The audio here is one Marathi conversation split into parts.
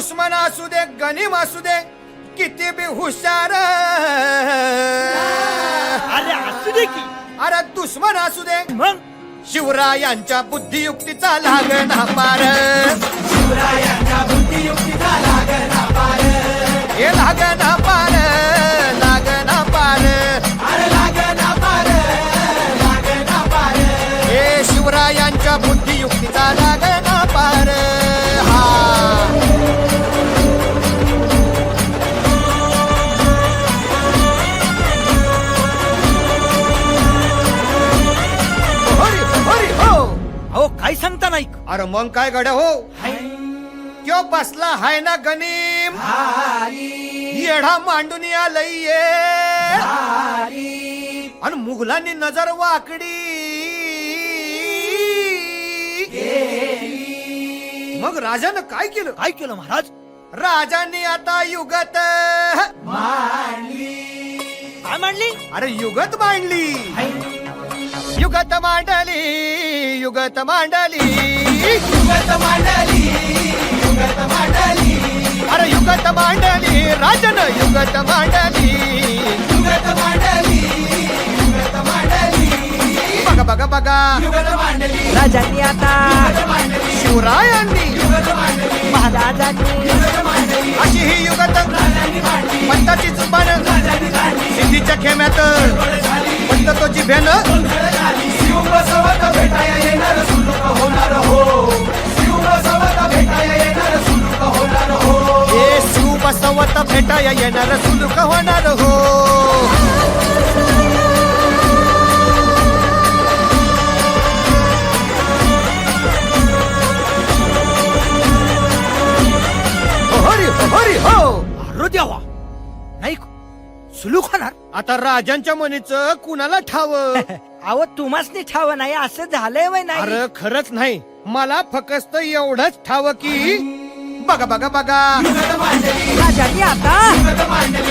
दुश्मन असू दे गनिम असू दे किती बी हुशार अरे असू दे की अरे दुश्मन असू दे मग शिवरायांच्या बुद्धियुक्तीचा लागना पार शिवरायांच्या बुद्धियुक्तीचा लागना पार हे लागना पार लागना पार अरे लागना पार लागना पार हे शिवरायांच्या बुद्धियुक्तीचा लागना पार हा हरी हरी हो अहो काय सांगता नाही अरे मग काय गड्या हो क्यों बसला हाय ना गनीम येढा मांडून आलंय आणि मुघलांनी नजर वाकडी मग राजानं काय केलं काय केलं महाराज राजांनी आता युगत काय मांडली अरे युगत मांडली युगत मांडली युगत मांडली युगत मांडली युगत मांडली अरे युगत मांडली राजन युगत मांडली युगत मांडली युगत मांडली बघा बघा बघा युगत मांडली राजांनी आता युगत मांडली शिवरायांनी युगत मांडली महाराजांनी युगत मांडली अशी ही युगत राजांनी मांडली पंताची जुबान राजांनी काढली सिद्धीच्या खेम्यात पंत तो जिभ्यानं शिव बसवत भेटाया येणार सुलूक होणार हो शिव बसवत भेटाया येणार सुलूक होणार हो हे शिव बसवत भेटाया येणार सुलूक होणार हो हरी हरी हो अरे देवा नाही सुलूक होणार आता राजांच्या मनीच कुणाला ठाव अहो तुम्हासनी ठाव नाही असं झालंय वय नाही अरे खरंच नाही मला फक्त एवढंच ठाव की बघा बघा बघा राजांनी आता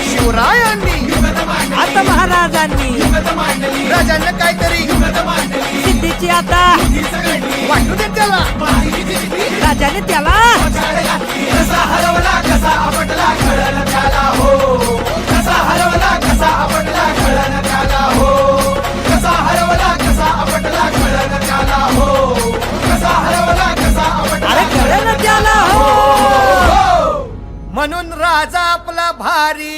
शिवरायांनी आता महाराजांनी राजांना काहीतरी सिद्धीची आता वाटू दे त्याला राजाने त्याला कसा हरवला कसा आपटला कळण त्याला हो कसा हरवला कसा आपटला कळण त्याला हो कसा हरवला कसा आपटला कळण त्याला हो कसा हरवला कसा अरे आपटला कळलं त्याला हो म्हणून राजा आपला भारी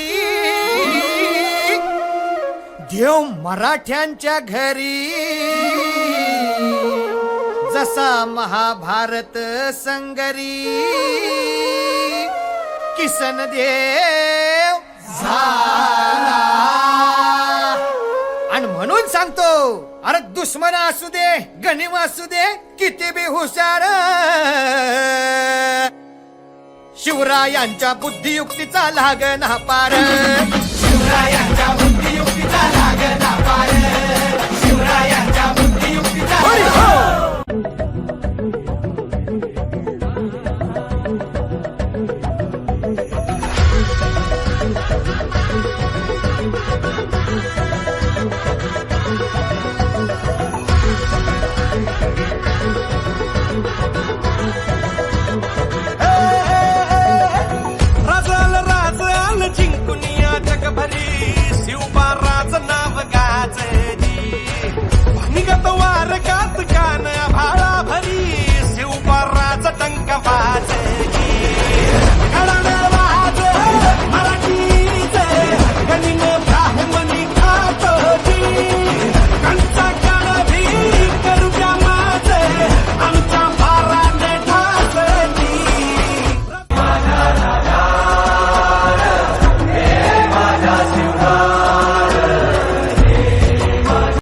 देव मराठ्यांच्या घरी जसा महाभारत संगरी किसन देव झाला आणि म्हणून सांगतो अरे दुश्मन असू दे गनिम असू दे किती बी हुशार शिवरायांच्या बुद्धियुक्तीचा लागना पार शिवराया